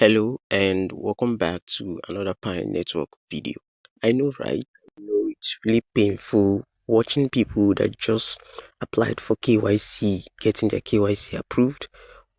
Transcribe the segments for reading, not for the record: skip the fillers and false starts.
Hello and welcome back to another Pi Network video. I know, right? I know it's really painful watching people that just applied for KYC getting their KYC approved.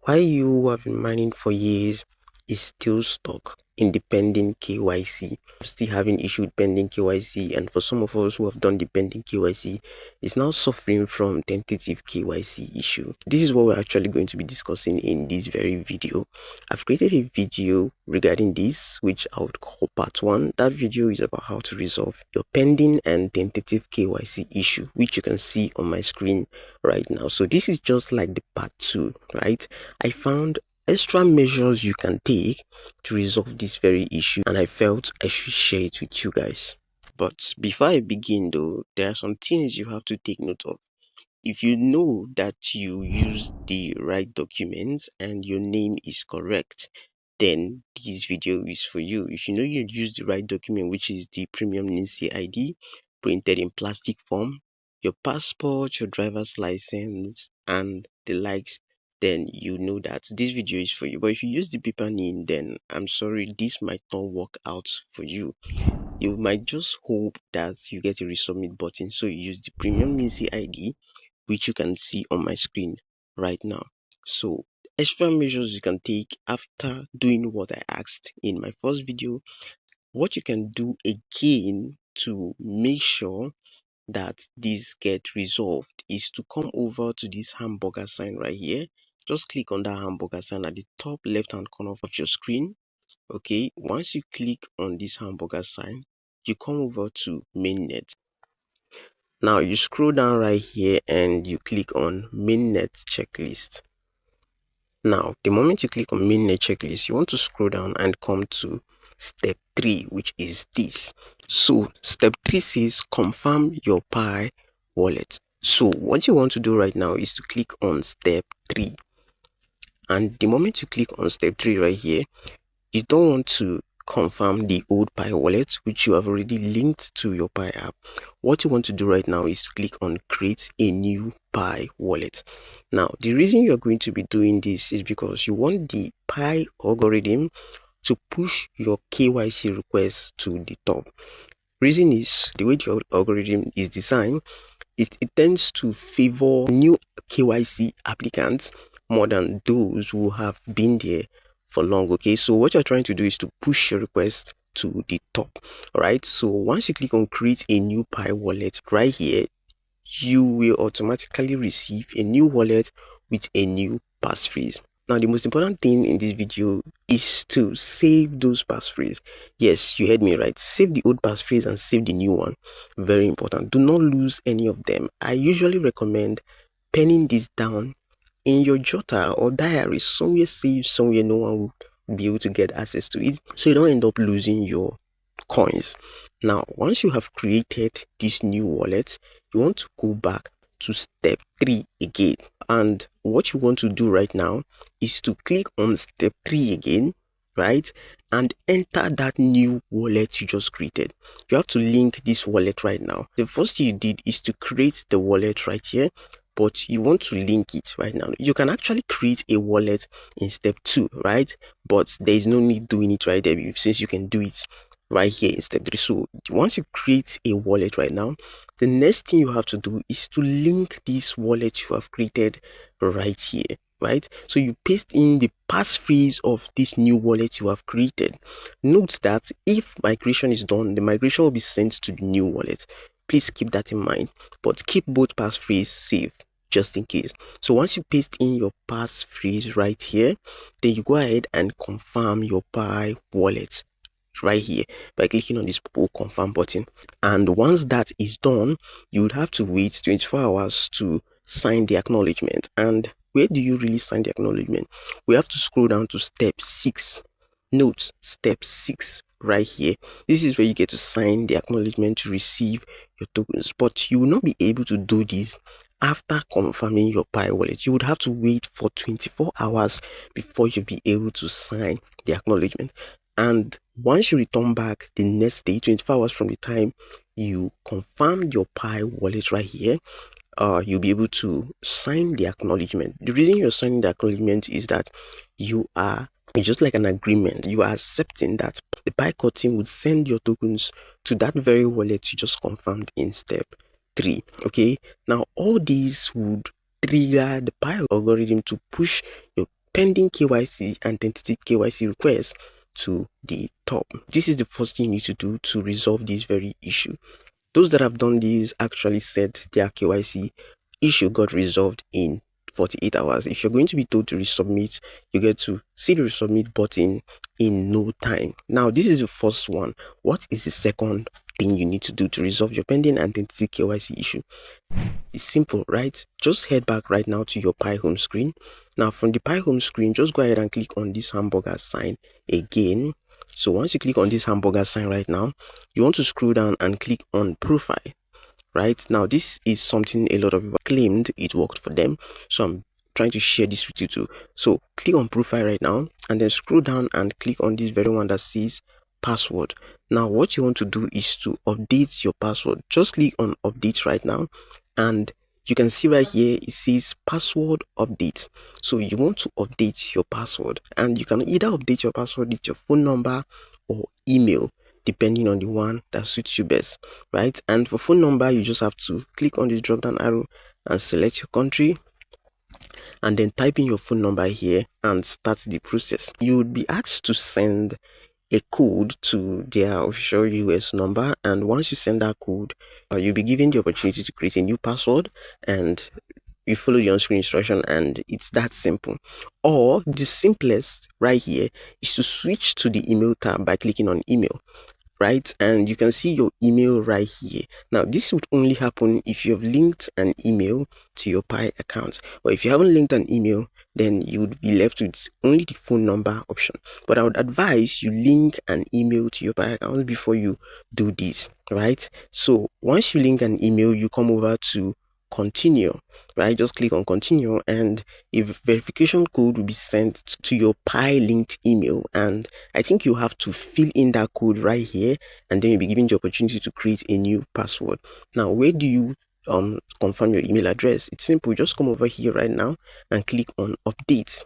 Why you who have been mining for years is still stuck in the pending KYC, still having issue with pending KYC, and for some of us who have done the pending KYC, is now suffering from tentative KYC issue. This is what we're actually going to be discussing in this very video. I've created a video regarding this, which I would call part 1. That video is about how to resolve your pending and tentative KYC issue, which you can see on my screen right now. So this is just like the part 2, right? I found extra measures you can take to resolve this very issue, and I felt I should share it with you guys. But before I begin though, there are some things you have to take note of. If you know that you use the right documents and your name is correct, then this video is for you. If you know you use the right document, which is the premium NINSE ID printed in plastic form, your passport, your driver's license, and the likes, then you know that this video is for you. But if you use the paper NIN, then I'm sorry, this might not work out for you. You might just hope that you get a resubmit button, so you use the premium NINSE ID, which you can see on my screen right now. So extra measures you can take after doing what I asked in my first video. What you can do again to make sure that this get resolved is to come over to this hamburger sign right here. Just click on that hamburger sign at the top left hand corner of your screen. Okay, once you click on this hamburger sign, you come over to mainnet. Now you scroll down right here and you click on Mainnet Checklist. Now, the moment you click on Mainnet Checklist, you want to scroll down and come to step 3, which is this. So step 3 says confirm your Pi wallet. So what you want to do right now is to click on step 3. And the moment you click on step 3 right here, you don't want to confirm the old Pi wallet, which you have already linked to your Pi app. What you want to do right now is to click on create a new Pi wallet. Now, the reason you're going to be doing this is because you want the Pi algorithm to push your KYC request to the top. Reason is the way the algorithm is designed, it tends to favor new KYC applicants more than those who have been there for long. Okay, so what you're trying to do is to push your request to the top. All right, so once you click on create a new Pi wallet right here, you will automatically receive a new wallet with a new passphrase. Now, the most important thing in this video is to save those passphrase. Yes, you heard me right. Save the old passphrase and save the new one. Very important. Do not lose any of them. I usually recommend penning this down in your jotter or diary, somewhere safe, somewhere no one will be able to get access to it, so you don't end up losing your coins. Now, once you have created this new wallet, you want to go back to step 3 again, and what you want to do right now is to click on step 3 again, right, and enter that new wallet you just created. You have to link this wallet right now. The first thing you did is to create the wallet right here, but you want to link it right now. You can actually create a wallet in step 2, right, but there is no need doing it right there since you can do it right here in step 3. So once you create a wallet right now, the next thing you have to do is to link this wallet you have created right here, right? So you paste in the passphrase of this new wallet you have created. Note that if migration is done, the migration will be sent to the new wallet. Please keep that in mind, but keep both passphrase safe just in case. So once you paste in your passphrase right here, then you go ahead and confirm your Pi wallet right here by clicking on this confirm button. And once that is done, you would have to wait 24 hours to sign the acknowledgement. And where do you really sign the acknowledgement? We have to scroll down to step 6. Note step 6 right here. This is where you get to sign the acknowledgement to receive your tokens, but you will not be able to do this after confirming your Pi wallet. You would have to wait for 24 hours before you'll be able to sign the acknowledgement. And once you return back the next day, 24 hours from the time you confirm your Pi wallet right here, you'll be able to sign the acknowledgement. The reason you're signing the acknowledgement is that you are It's just like an agreement. You are accepting that the Pi core team would send your tokens to that very wallet you just confirmed in step 3. Okay, now all these would trigger the Pi algorithm to push your pending KYC and tentative KYC requests to the top. This is the first thing you need to do to resolve this very issue. Those that have done this actually said their KYC issue got resolved in 48 hours. If you're going to be told to resubmit, you get to see the resubmit button in no time. Now, this is the first one. What is the second thing you need to do to resolve your pending identity KYC issue? It's simple, right? Just head back right now to your Pi home screen. Now, from the Pi home screen, just go ahead and click on this hamburger sign again. So once you click on this hamburger sign right now, you want to scroll down and click on profile. Right now, this is something a lot of people claimed it worked for them, so I'm trying to share this with you too. So click on profile right now and then scroll down and click on this very one that says password. Now what you want to do is to update your password. Just click on update right now, and you can see right here it says password update. So you want to update your password, and you can either update your password with your phone number or email, depending on the one that suits you best, right? And for phone number, you just have to click on this drop down arrow and select your country, and then type in your phone number here and start the process. You would be asked to send a code to their official US number, and once you send that code, you'll be given the opportunity to create a new password, and you follow the on-screen instruction, and it's that simple. Or the simplest right here is to switch to the email tab by clicking on email, right? And you can see your email right here. Now this would only happen if you have linked an email to your Pi account, or if you haven't linked an email, then you would be left with only the phone number option. But I would advise you link an email to your Pi account before you do this, right? So once you link an email, you come over to continue, right? Just click on continue, and a verification code will be sent to your Pi linked email, and I think you have to fill in that code right here, and then you'll be given the opportunity to create a new password. Now, where do you confirm your email address? It's simple. Just come over here right now and click on update.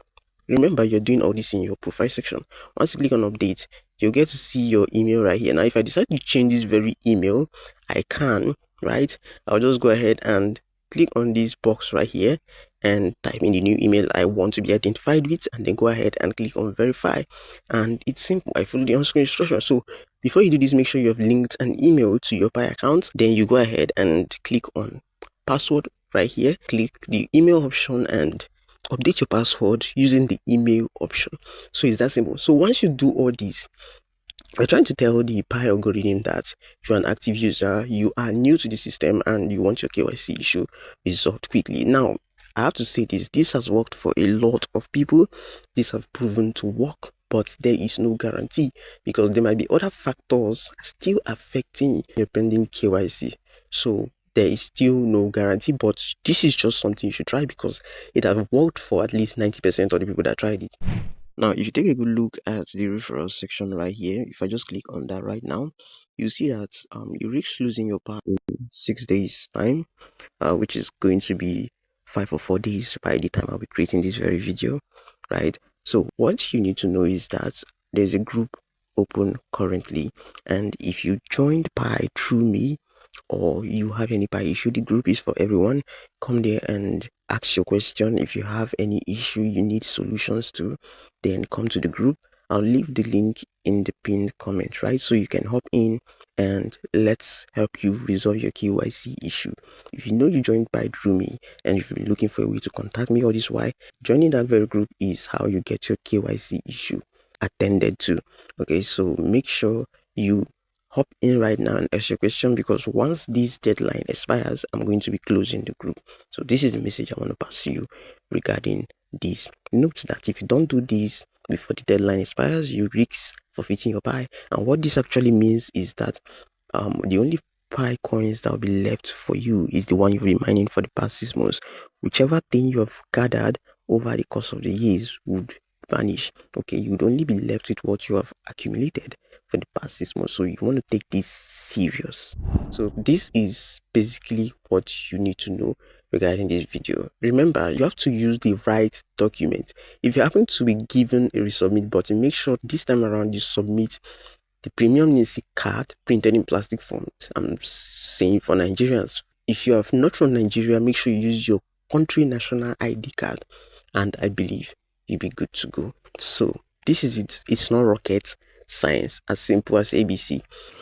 Remember, you're doing all this in your profile section. Once you click on update, you'll get to see your email right here. Now, if I decide to change this very email, I can, right? I'll just go ahead and click on this box right here and type in the new email I want to be identified with, and then go ahead and click on verify. And it's simple. I follow the on-screen instruction. So before you do this, make sure you have linked an email to your Pi account. Then you go ahead and click on password right here, click the email option, and update your password using the email option. So it's that simple. So once you do all this, we're trying to tell the Pi algorithm that you're an active user, you are new to the system, and you want your KYC issue resolved quickly. Now, I have to say this has worked for a lot of people. This have proven to work, but there is no guarantee, because there might be other factors still affecting your pending KYC. So there is still no guarantee, but this is just something you should try, because it has worked for at least 90% of the people that tried it. Now, if you take a good look at the referral section right here, if I just click on that right now, you see that you risk losing your Pi in 6 days time, which is going to be 5 or 4 days by the time I'll be creating this very video, right? So what you need to know is that there's a group open currently, and if you joined Pi through me, or you have any Pi issue, the group is for everyone. Come there and ask your question. If you have any issue you need solutions to, then come to the group. I'll leave the link in the pinned comment, right? So you can hop in and let's help you resolve your KYC issue. If you know you joined Pi through me and if you're looking for a way to contact me, all this why, joining that very group is how you get your KYC issue attended to. Okay, so make sure you hop in right now and ask your question, because once this deadline expires, I'm going to be closing the group. So this is the message I want to pass to you regarding this. Note that if you don't do this before the deadline expires, you risk forfeiting your Pi. And what this actually means is that the only Pi coins that will be left for you is the one you've been mining for the past 6 months. Whichever thing you have gathered over the course of the years would vanish. Okay, you would only be left with what you have accumulated for the past 6 months. So you want to take this serious. So this is basically what you need to know regarding this video. Remember, you have to use the right document. If you happen to be given a resubmit button, make sure this time around you submit the premium NIC card printed in plastic format. I'm saying for Nigerians. If you are not from Nigeria, make sure you use your country national ID card, and I believe you'll be good to go. So this is it. It's not rocket science, as simple as ABC.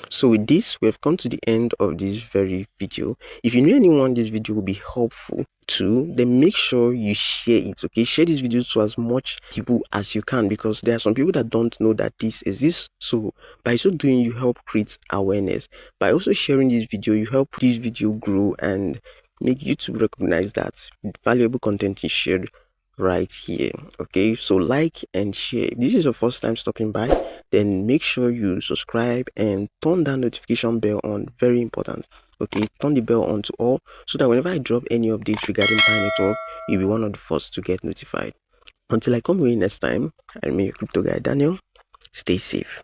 So with this, we have come to the end of this very video. If you know anyone this video will be helpful to, then make sure you share it. Okay, share this video to as much people as you can, because there are some people that don't know that this exists. So by so doing, you help create awareness. By also sharing this video, you help this video grow and make YouTube recognize that valuable content is shared right here. Okay, so like and share. If this is your first time stopping by, then make sure you subscribe and turn that notification bell on. Very important. Okay, turn the bell on to all, so that whenever I drop any updates regarding Pi Network, you'll be one of the first to get notified. Until I come away next time, I'm your crypto guy Daniel. Stay safe.